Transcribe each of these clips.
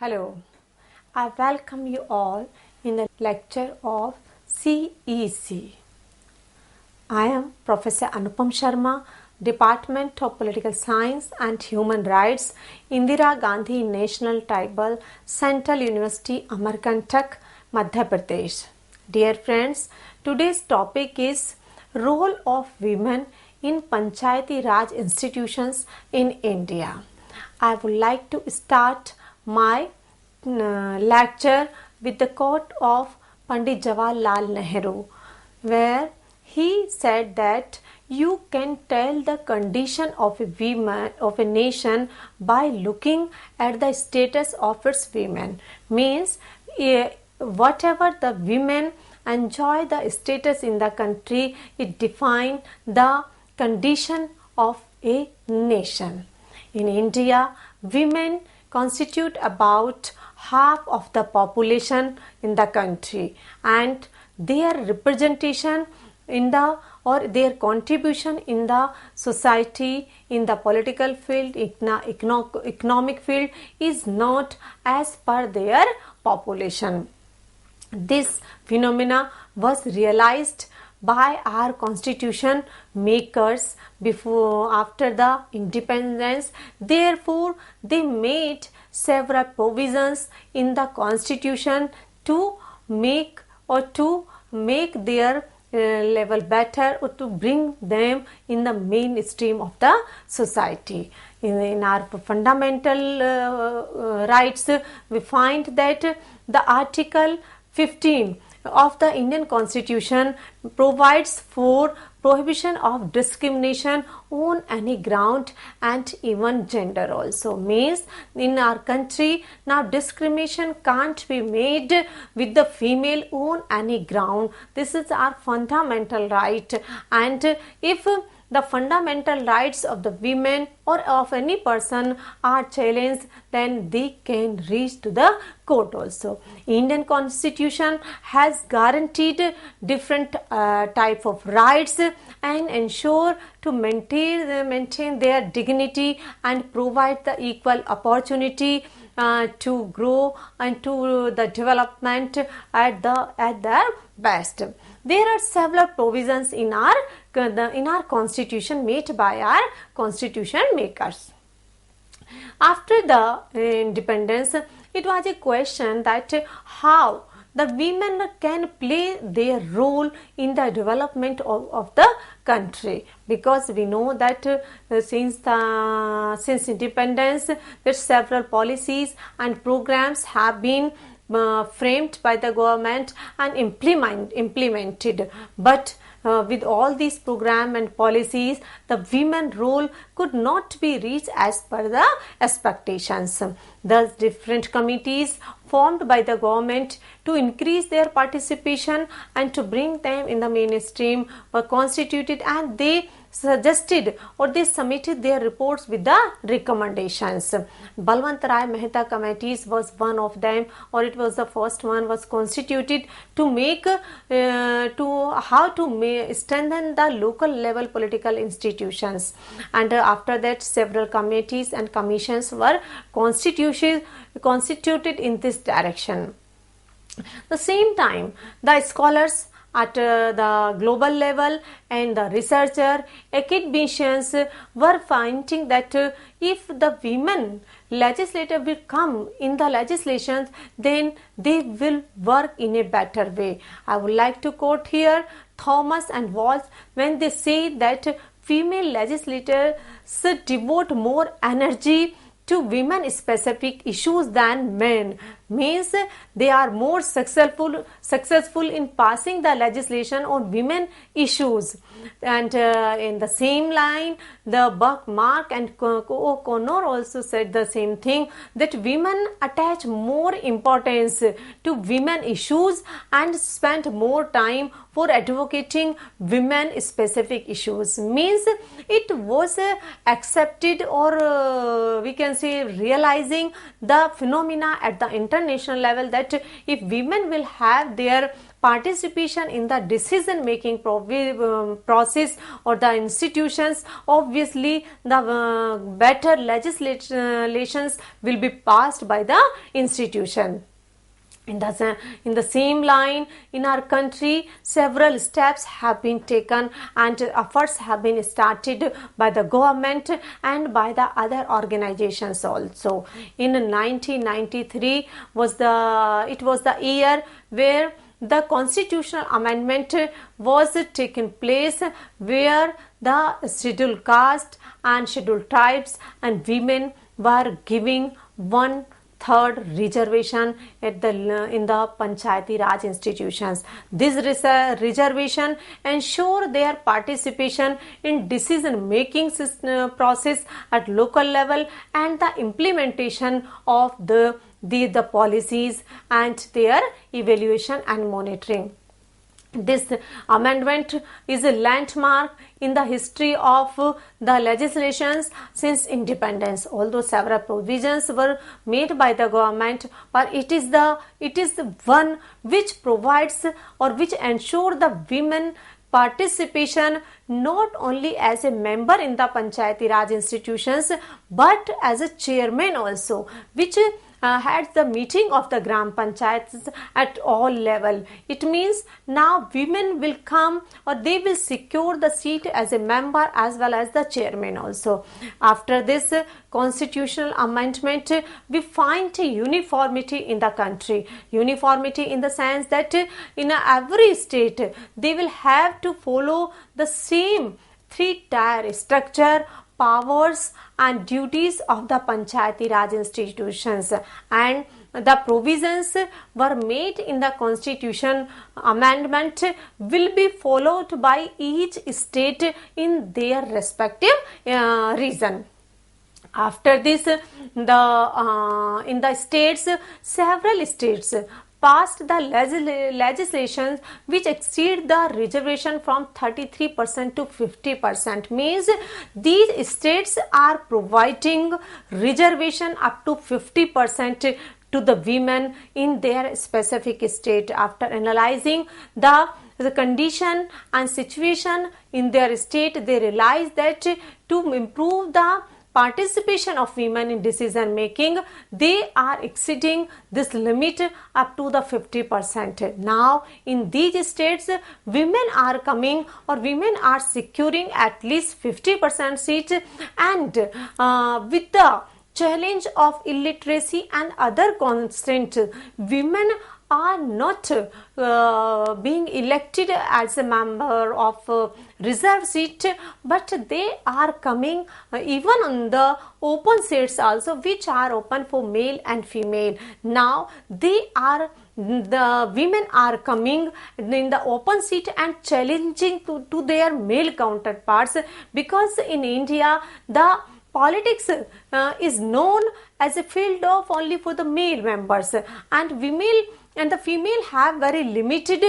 Hello, I welcome you all in the lecture of CEC. I am Professor Anupam Sharma, Department of Political Science and Human Rights, Indira Gandhi National Tribal Central University, Amarkantak, Madhya Pradesh. Dear friends, today's topic is Role of Women in Panchayati Raj Institutions in India. I would like to start my lecture with the quote of Pandit Jawaharlal Nehru, where he said that you can tell the condition of a nation by looking at the status of its women. Means whatever the women enjoy the status in the country, it defines the condition of a nation. In India, women constitute about half of the population in the country, and their representation in the or their contribution in the society, in the political field, economic field is not as per their population. This phenomena was realized by our constitution makers after the independence. Therefore, they made several provisions in the constitution to make their level better, or to bring them in the mainstream of the society. In our fundamental rights, we find that the Article 15 of the Indian Constitution provides for prohibition of discrimination on any ground and even gender also. Means in our country now discrimination can't be made with the female on any ground. This is our fundamental right, and if the fundamental rights of the women or of any person are challenged, then they can reach to the court also. Indian Constitution has guaranteed different type of rights and ensure to maintain their dignity and provide the equal opportunity to grow and to the development at their best. There are several provisions in our constitution made by our constitution makers. After the independence, it was a question that how the women can play their role in the development of the country, because we know that since independence, there several policies and programs have been framed by the government and implemented, but with all these programs and policies, the women role could not be reached as per the expectations. Thus, different committees formed by the government to increase their participation and to bring them in the mainstream were constituted, and they suggested or they submitted their reports with the recommendations. Balwant Rai Mehta committees was one of them, or it was the first one was constituted to make strengthen the local level political institutions, and after that several committees and commissions were constituted in this direction. At the same time, the scholars at the global level and the researcher academicians were finding that if the women legislator will come in the legislations, then they will work in a better way. I would like to quote here Thomas and Walsh when they say that female legislators devote more energy to women specific issues than men. Means they are more successful in passing the legislation on women issues. And in the same line, the Buckmark and O'Connor also said the same thing, that women attach more importance to women issues and spend more time for advocating women specific issues. Means it was accepted, or we can say realizing the phenomena at the international international level that if women will have their participation in the decision making process or the institutions, obviously the better legislations will be passed by the institution. In the same line, in our country, several steps have been taken and efforts have been started by the government and by the other organizations also. In 1993 was the year where the constitutional amendment was taken place, where the scheduled caste and scheduled tribes and women were giving 1/3 reservation in the Panchayati Raj institutions. This reservation ensure their participation in decision making process at local level and the implementation of the policies and their evaluation and monitoring. This amendment is a landmark in the history of the legislations since independence. Although several provisions were made by the government, but it is the one which provides or which ensure the women participation not only as a member in the Panchayati Raj institutions but as a chairman also, which had the meeting of the Gram Panchayats at all level. It means now women will come or they will secure the seat as a member as well as the chairman also. After this constitutional amendment, we find uniformity in the country. Uniformity in the sense that in every state they will have to follow the same 3-tier structure, powers and duties of the Panchayati Raj institutions, and the provisions were made in the constitution amendment will be followed by each state in their respective region. After this, in the states, several states passed the legislation which exceed the reservation from 33% to 50%. Means these states are providing reservation up to 50% to the women in their specific state. After analyzing the condition and situation in their state, they realize that to improve the participation of women in decision making, they are exceeding this limit up to the 50%. Now in these states, women are coming or women are securing at least 50% seats, and with the challenge of illiteracy and other constraints, women are not being elected as a member of reserve seat, but they are coming even on the open seats also, which are open for male and female. Now the women are coming in the open seat and challenging to their male counterparts, because in India the politics is known as a field of only for the male members, and the female have very limited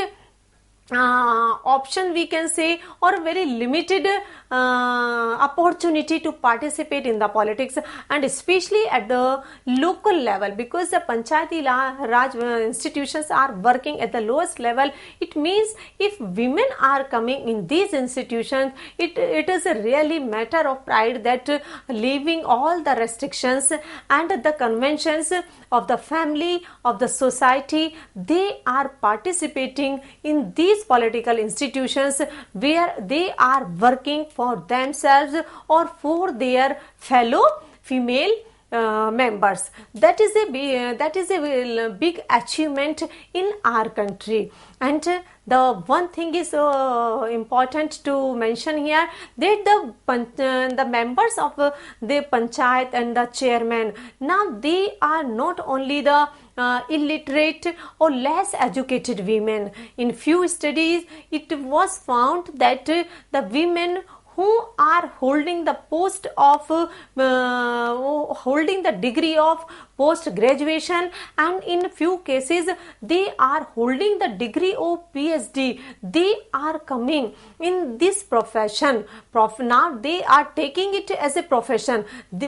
option, we can say, or very limited opportunity to participate in the politics, and especially at the local level, because the Panchayati Raj institutions are working at the lowest level. It means if women are coming in these institutions, it is a really matter of pride that leaving all the restrictions and the conventions of the family, of the society, they are participating in these political institutions where they are working for themselves or for their fellow female members. That is a big achievement in our country. And the one thing is important to mention here, that the members of the panchayat and the chairman, now they are not only the illiterate or less educated women. In few studies it was found that the women who are holding the post of holding the degree of post graduation, and in few cases they are holding the degree of PhD. They are coming in this profession. Now they are taking it as a profession,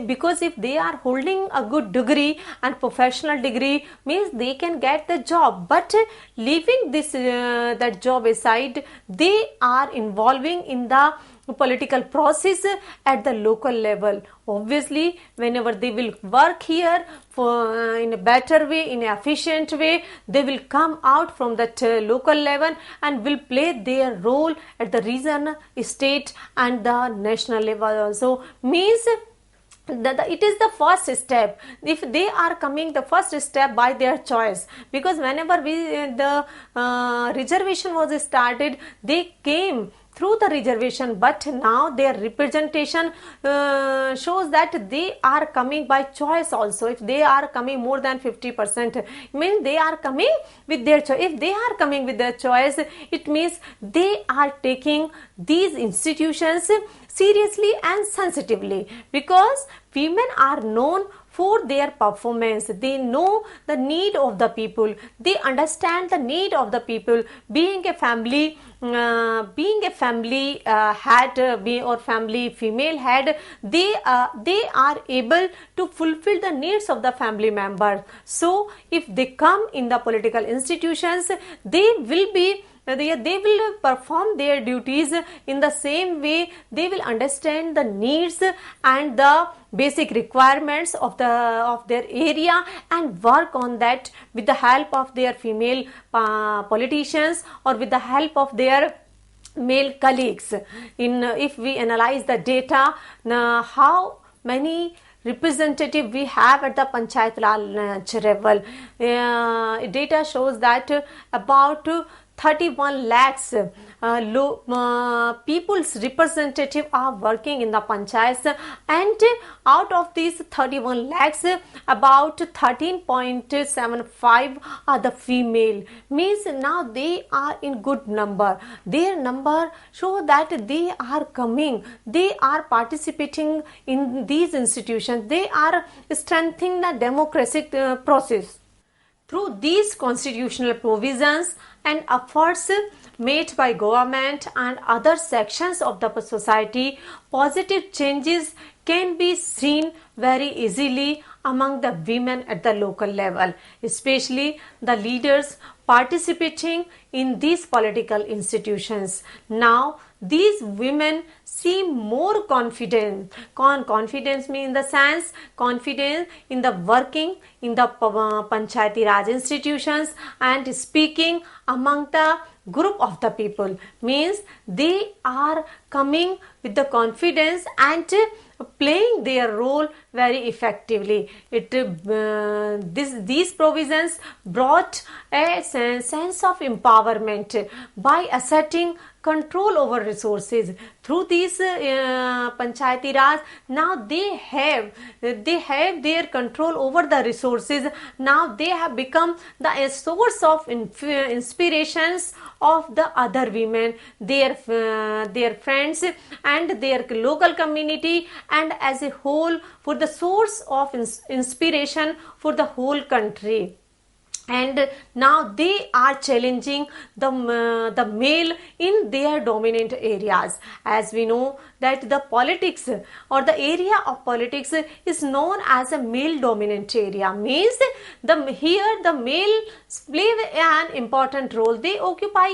because if they are holding a good degree and professional degree, means they can get the job. But leaving this that job aside, they are involving in the political process at the local level. Obviously, whenever they will work here for in a better way, in an efficient way, they will come out from that local level and will play their role at the region, state and the national level also. Means it is the first step. If they are coming the first step by their choice, because whenever the reservation was started, they came through the reservation, but now their representation shows that they are coming by choice also. If they are coming more than 50%, means they are coming with their choice. If they are coming with their choice, it means they are taking these institutions seriously and sensitively, because women are known for their performance. They know the need of the people, they understand the need of the people. Being a family head or family female head, they are able to fulfill the needs of the family members. So if they come in the political institutions, they will perform their duties in the same way. They will understand the needs and the basic requirements of their area and work on that with the help of their female politicians or with the help of their male colleagues. If we analyze the data, how many representative we have at the Panchayat Raj level, data shows that about 31 lakhs people's representative are working in the panchayats, and out of these 31 lakhs, about 13.75 are the female. Means now they are in good number. Their number show that they are coming, they are participating in these institutions, they are strengthening the democratic process. Through these constitutional provisions and efforts made by government and other sections of the society, positive changes can be seen very easily among the women at the local level, especially the leaders participating in these political institutions. Now, these women seem more confident. Confidence means in the sense confidence in the working in the Panchayati Raj institutions and speaking among the group of the people. Means they are coming with the confidence and playing their role very effectively. These provisions brought a sense of empowerment by asserting control over resources. Through these Panchayati Raj, now they have their control over the resources. Now they have become the source of inspirations of the other women, their friends and their local community, and as a whole for the source of inspiration for the whole country. And now they are challenging the male in their dominant areas. As we know that the politics or the area of politics is known as a male dominant area. Means here the males play an important role. They occupy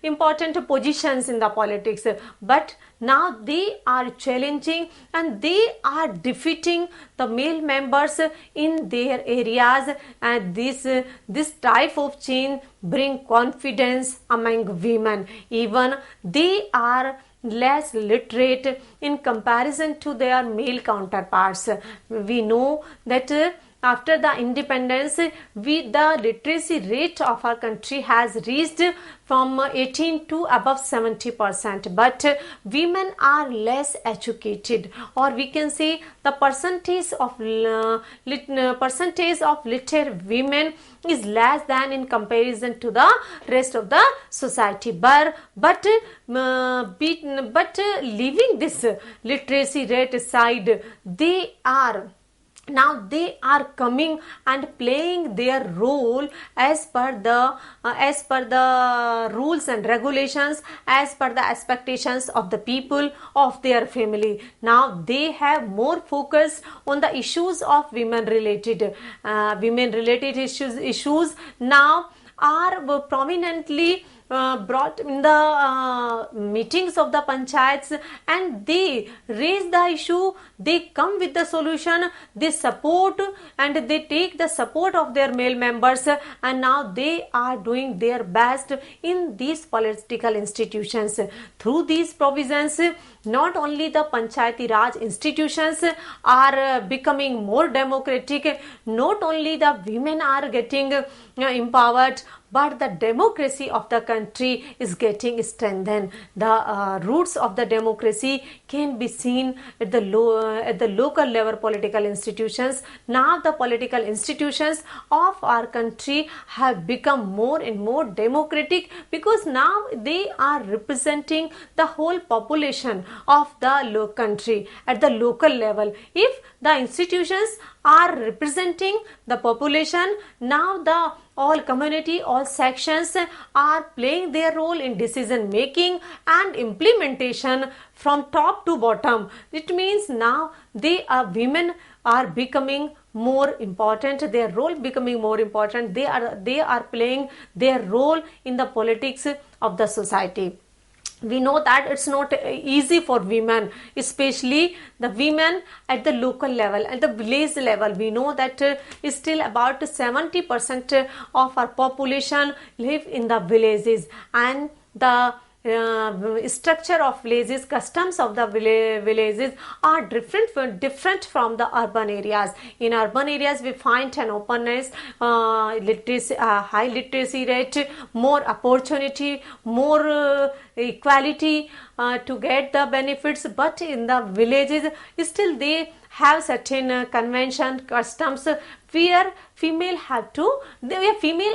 important positions in the politics. But now they are challenging and they are defeating the male members in their areas, and this type of change bring confidence among women. Even they are less literate in comparison to their male counterparts. We know that after the independence, the literacy rate of our country has reached from 18 to above 70%, but women are less educated, or we can say the percentage of literate women is less than in comparison to the rest of the society. But leaving this literacy rate aside, they are coming and playing their role as per the rules and regulations, as per the expectations of the people of their family. Now they have more focus on the issues of women related issues now are prominently brought in the meetings of the panchayats, and they raise the issue, they come with the solution, they support and they take the support of their male members, and now they are doing their best in these political institutions. Through these provisions, not only the Panchayati Raj institutions are becoming more democratic, not only the women are getting empowered, but the democracy of the country is getting strengthened. The roots of the democracy can be seen at the local level political institutions. Now the political institutions of our country have become more and more democratic, because now they are representing the whole population of the country at the local level. If the institutions are representing the population, now the all community, all sections are playing their role in decision making and implementation from top to bottom. It means now women are becoming more important, their role becoming more important. They are playing their role in the politics of the society. We know that it's not easy for women, especially the women at the local level, at the village level. We know that still about 70% of our population live in the villages, and the structure of villages, customs of the villages are different from the urban areas. In urban areas, we find an openness, high literacy rate, more opportunity, more equality to get the benefits. But in the villages, still they have certain convention, customs, where female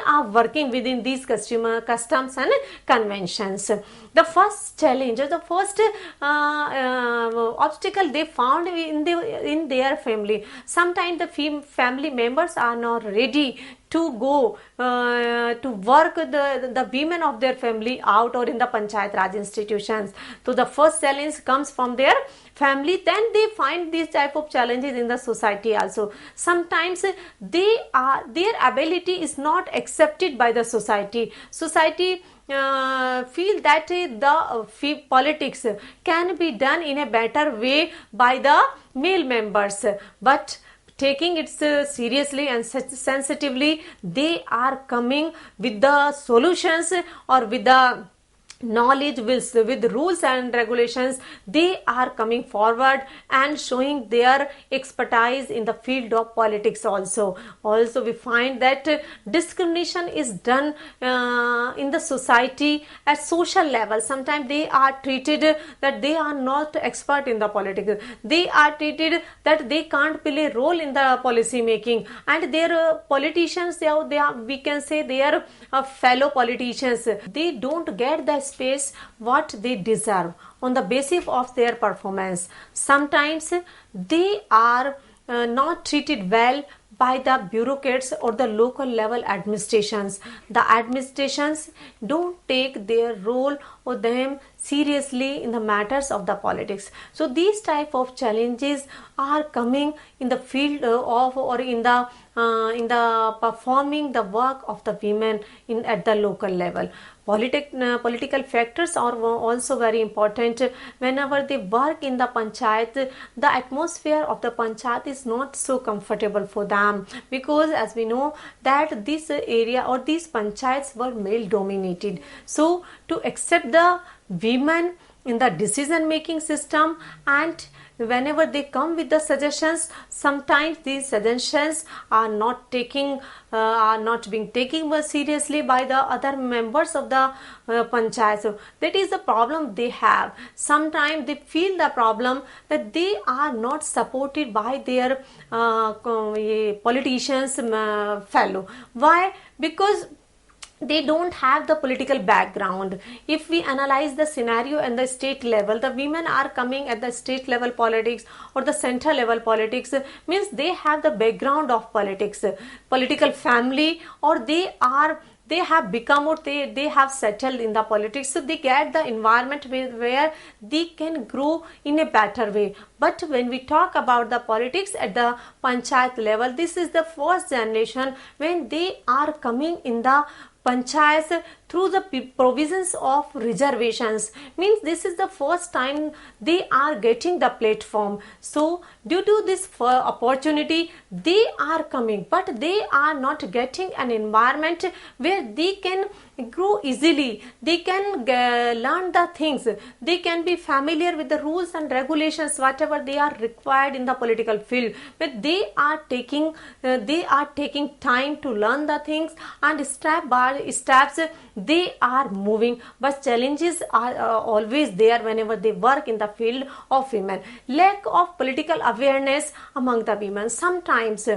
are working within these customs and conventions. The first challenge, the first obstacle they found in their family. Sometimes the family members are not ready to go to work the women of their family out or in the Panchayat Raj institutions. So the first challenge comes from their family. Then they find these type of challenges in the society also. Sometimes their ability is not accepted by the society. Society feel that the politics can be done in a better way by the male members, but taking it seriously and sensitively, they are coming with the solutions or with the knowledge, with rules and regulations. They are coming forward and showing their expertise in the field of politics also. Also we find that discrimination is done in the society at social level. Sometimes they are treated that they are not expert in the politics. They are treated that they can't play a role in the policy making, and their politicians, we can say they are fellow politicians. They don't get the space what they deserve on the basis of their performance. Sometimes they are not treated well by the bureaucrats or the local level administrations. The administrations don't take their role or them seriously in the matters of the politics. So these type of challenges are coming in the field of or in the performing the work of the women at the local level. Political factors are also very important. Whenever they work in the panchayat, the atmosphere of the panchayat is not so comfortable for them, because as we know that this area or these panchayats were male dominated. So to accept the women in the decision making system and whenever they come with the suggestions, sometimes these suggestions are not being taken seriously by the other members of the panchayat. So that is the problem they have. Sometimes they feel the problem that they are not supported by their politicians fellow. Why? Because they don't have the political background. If we analyze the scenario at the state level, the women are coming at the state level politics or the central level politics, means they have the background of politics, political family, or they have become, or they have settled in the politics, so they get the environment where they can grow in a better way. But when we talk about the politics at the panchayat level, this is the first generation when they are coming in the panchayats through the provisions of reservations, means this is the first time they are getting the platform. So due to this opportunity, they are coming, but they are not getting an environment where they can grow easily, they can learn the things, they can be familiar with the rules and regulations whatever they are required in the political field. But they are taking time to learn the things, and step by steps they are moving. But challenges are always there whenever they work in the field of women. Lack of political awareness among the women. Sometimes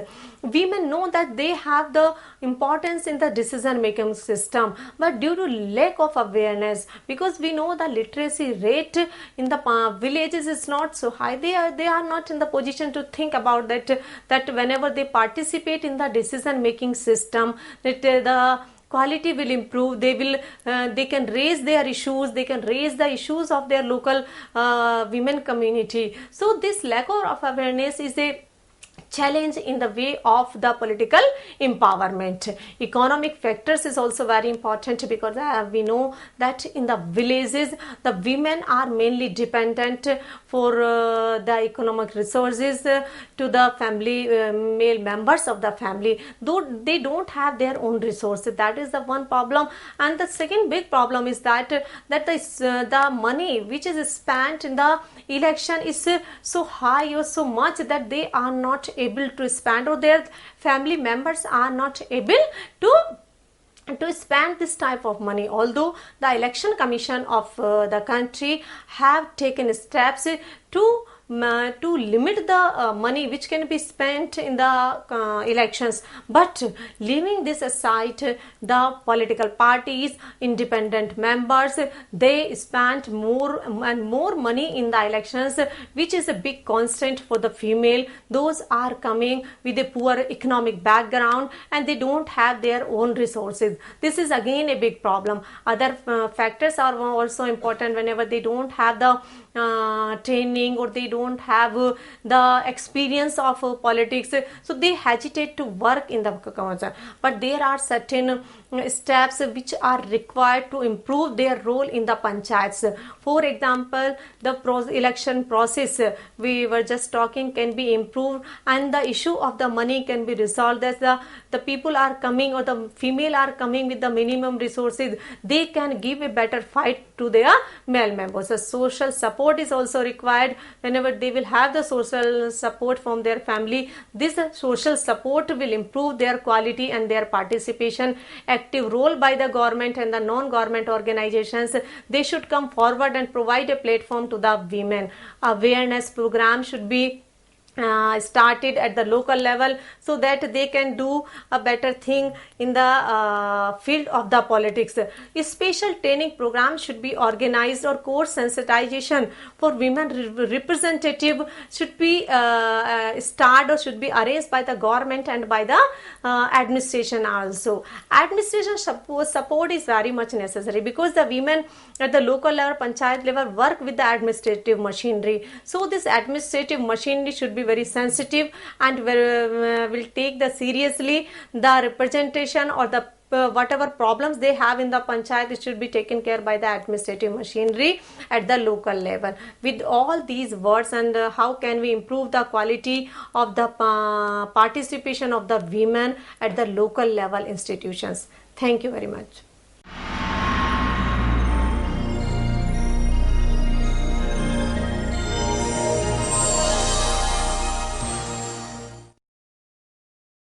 women know that they have the importance in the decision making system, but due to lack of awareness, because we know the literacy rate in the villages is not so high, they are not in the position to think about that whenever they participate in the decision making system, that the quality will improve. They can raise their issues, they can raise the issues of their local women community. So this lack of awareness is a challenge in the way of the political empowerment. Economic factors is also very important, because we know that in the villages the women are mainly dependent for the economic resources to the family, male members of the family, though they don't have their own resources. That is the one problem. And the second big problem is that the money which is spent in the election is so high or so much that they are not able to spend, or their family members are not able to spend this type of money. Although the election commission of the country have taken steps to limit the money which can be spent in the elections, but leaving this aside, the political parties, independent members, they spent more and more money in the elections, which is a big constant for the female. Those are coming with a poor economic background and they don't have their own resources. This is again a big problem. Other factors are also important. Whenever they don't have the training, or they don't have the experience of politics, so they hesitate to work in the council. But there are certain steps which are required to improve their role in the panchayats. For example, the election process we were just talking can be improved, and the issue of the money can be resolved. As the people are coming, or the female are coming with the minimum resources, they can give a better fight to their male members. So social support is also required. Whenever they will have the social support from their family, this social support will improve their quality and their participation. Active role by the government and the non-government organizations, they should come forward and provide a platform to the women. Awareness program should be started at the local level, so that they can do a better thing in the field of the politics. A special training program should be organized, or course sensitization for women representative should be started, or should be arranged by the government and by the administration also. Administration support is very much necessary, because the women at the local level, panchayat level, work with the administrative machinery. So this administrative machinery should be very sensitive and will take the seriously the representation, or the whatever problems they have in the panchayat, it should be taken care by the administrative machinery at the local level. With all these words, and how can we improve the quality of the participation of the women at the local level institutions? Thank you very much.